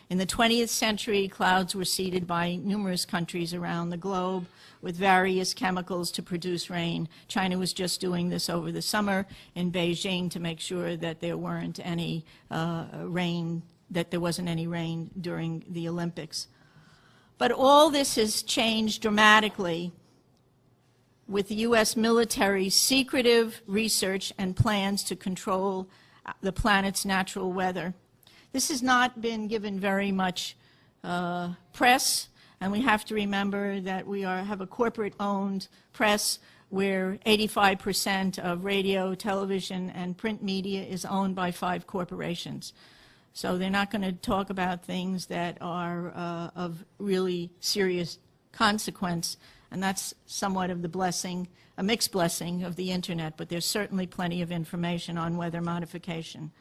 In the 20th century, clouds were seeded by numerous countries around the globe with various chemicals to produce rain. China was just doing this over the summer in Beijing to make sure that there weren't any rain, that there wasn't any rain during the Olympics. But all this has changed dramatically with the U.S. military's secretive research and plans to control the planet's natural weather. This has not been given very much press, and we have to remember that we have a corporate-owned press where 85% of radio, television, and print media is owned by 5 corporations. So they're not going to talk about things that are of really serious consequence, and that's somewhat of the blessing, a mixed blessing of the Internet, but there's certainly plenty of information on weather modification.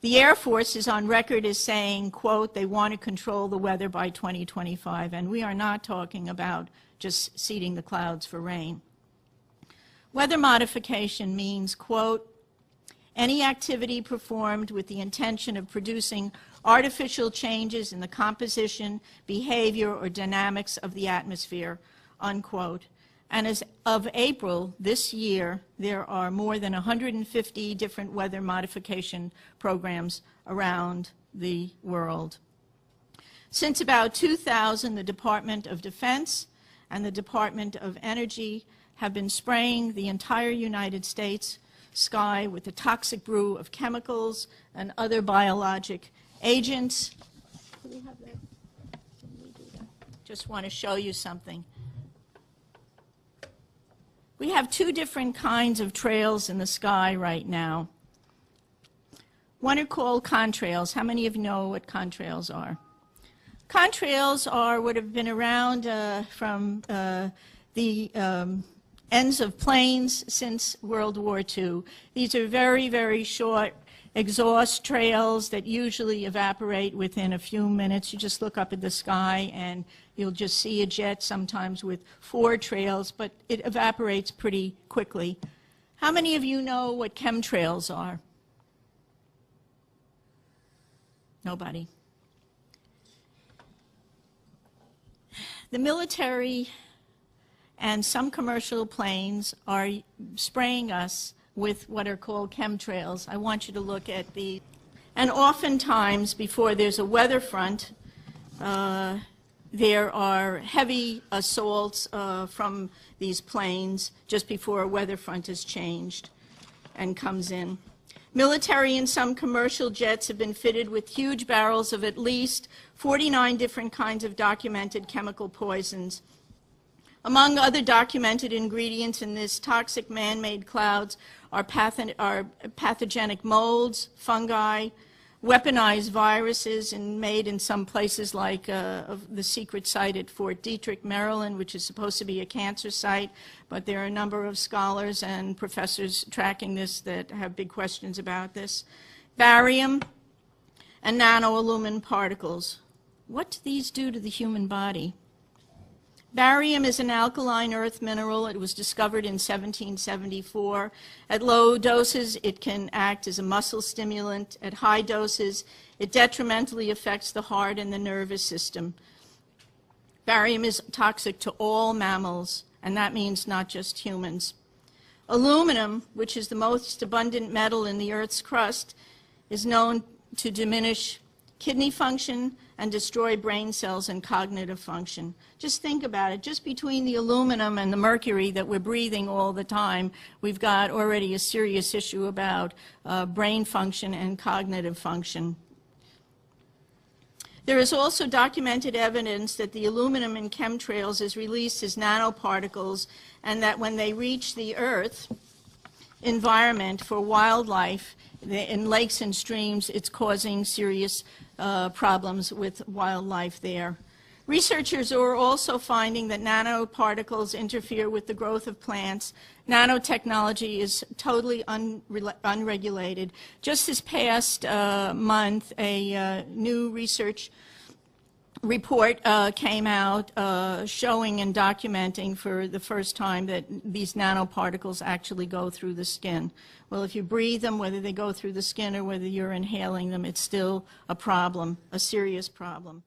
The Air Force is on record as saying, quote, they want to control the weather by 2025, and we are not talking about just seeding the clouds for rain. Weather modification means, quote, any activity performed with the intention of producing artificial changes in the composition, behavior, or dynamics of the atmosphere, unquote. And as of April this year, there are more than 150 different weather modification programs around the world. Since about 2000, the Department of Defense and the Department of Energy have been spraying the entire United States sky with a toxic brew of chemicals and other biologic agents. Do we have that? Can we do that? Just want to show you something. We have 2 different kinds of trails in the sky right now. One are called contrails. How many of you know what contrails are? Contrails are what have been around from the ends of planes since World War II. These are very, very short exhaust trails that usually evaporate within a few minutes. You just look up at the sky and you'll just see a jet, sometimes with 4 trails, but it evaporates pretty quickly. How many of you know what chemtrails are? Nobody. The military and some commercial planes are spraying us with what are called chemtrails. I want you to look at the, and oftentimes before there's a weather front, there are heavy assaults from these planes just before a weather front is changed and comes in. Military and some commercial jets have been fitted with huge barrels of at least 49 different kinds of documented chemical poisons. Among other documented ingredients in this toxic man-made clouds are pathogenic molds, fungi, weaponized viruses, and made in some places like the secret site at Fort Detrick, Maryland, which is supposed to be a cancer site, but there are a number of scholars and professors tracking this that have big questions about this. Barium and nanoaluminum particles. What do these do to the human body? Barium is an alkaline earth mineral. It was discovered in 1774. At low doses, it can act as a muscle stimulant. At high doses, it detrimentally affects the heart and the nervous system. Barium is toxic to all mammals, and that means not just humans. Aluminum, which is the most abundant metal in the Earth's crust, is known to diminish kidney function and destroy brain cells and cognitive function. Just think about it. Just between the aluminum and the mercury that we're breathing all the time, we've got already a serious issue about brain function and cognitive function. There is also documented evidence that the aluminum in chemtrails is released as nanoparticles, and that when they reach the Earth environment for wildlife, in lakes and streams, it's causing serious problems with wildlife there. Researchers are also finding that nanoparticles interfere with the growth of plants. Nanotechnology is totally unregulated. Just this past month, a new research report came out showing and documenting for the first time that these nanoparticles actually go through the skin. Well, if you breathe them, whether they go through the skin or whether you're inhaling them, it's still a problem, a serious problem.